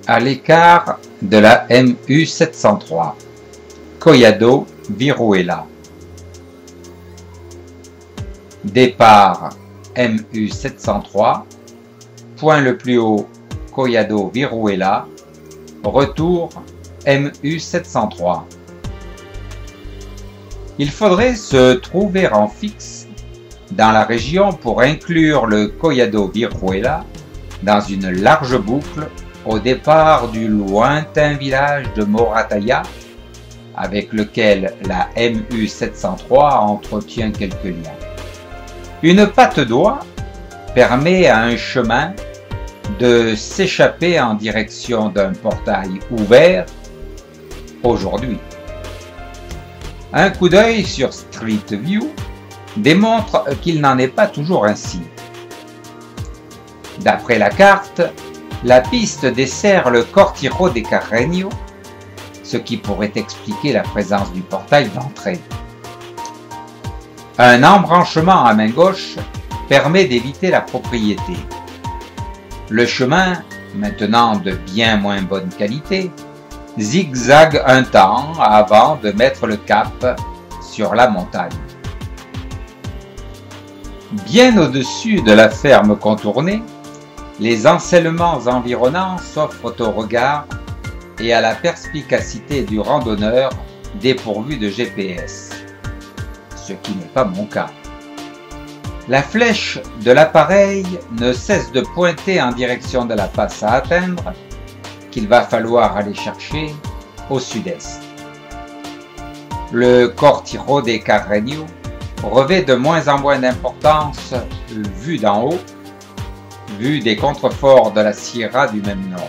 à l'écart de la MU 703, Collado Viruela. Départ MU 703, point le plus haut Collado Viruela, retour MU 703. Il faudrait se trouver en fixe dans la région pour inclure le Collado Viruela dans une large boucle au départ du lointain village de Morataya, avec lequel la MU 703 entretient quelques liens. Une patte d'oie permet à un chemin de s'échapper en direction d'un portail ouvert aujourd'hui. Un coup d'œil sur Street View démontre qu'il n'en est pas toujours ainsi. D'après la carte, la piste dessert le Cortiro de Carreño, ce qui pourrait expliquer la présence du portail d'entrée. Un embranchement à main gauche permet d'éviter la propriété. Le chemin, maintenant de bien moins bonne qualité, zigzague un temps avant de mettre le cap sur la montagne. Bien au-dessus de la ferme contournée, les enseignements environnants s'offrent au regard et à la perspicacité du randonneur dépourvu de GPS, ce qui n'est pas mon cas. La flèche de l'appareil ne cesse de pointer en direction de la passe à atteindre, qu'il va falloir aller chercher au sud-est. Le Cortiro de Carreño revêt de moins en moins d'importance vu d'en haut, vu des contreforts de la Sierra du même nom.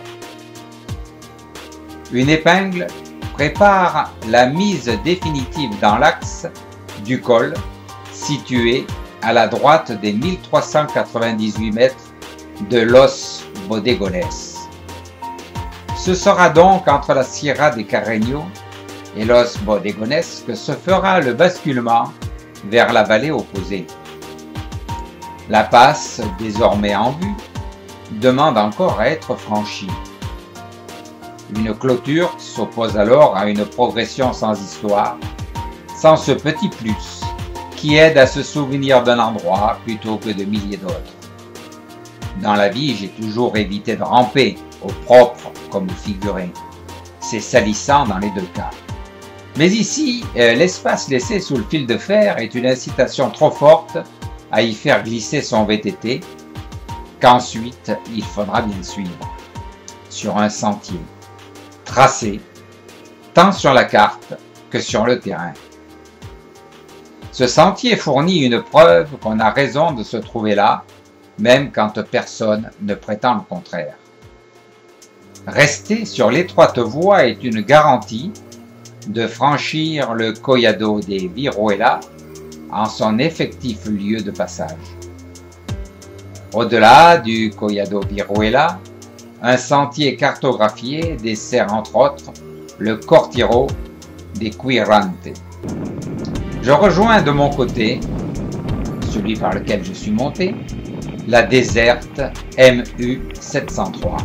Une épingle prépare la mise définitive dans l'axe du col situé à la droite des 1398 mètres de Los Bodegones. Ce sera donc entre la Sierra de Carreño et Los Bodegones que se fera le basculement vers la vallée opposée. La passe, désormais en vue, demande encore à être franchie. Une clôture s'oppose alors à une progression sans histoire, sans ce petit plus qui aide à se souvenir d'un endroit plutôt que de milliers d'autres. Dans la vie, j'ai toujours évité de ramper, au propre comme au figuré. C'est salissant dans les deux cas. Mais ici, l'espace laissé sous le fil de fer est une incitation trop forte à y faire glisser son VTT, qu'ensuite il faudra bien suivre, sur un sentier, tracé, tant sur la carte que sur le terrain. Ce sentier fournit une preuve qu'on a raison de se trouver là, même quand personne ne prétend le contraire. Rester sur l'étroite voie est une garantie de franchir le Collado de Viruela en son effectif lieu de passage. Au-delà du Collado Viruela, un sentier cartographié dessert entre autres le Cortiro de Quirante. Je rejoins de mon côté, celui par lequel je suis monté, la déserte MU 703.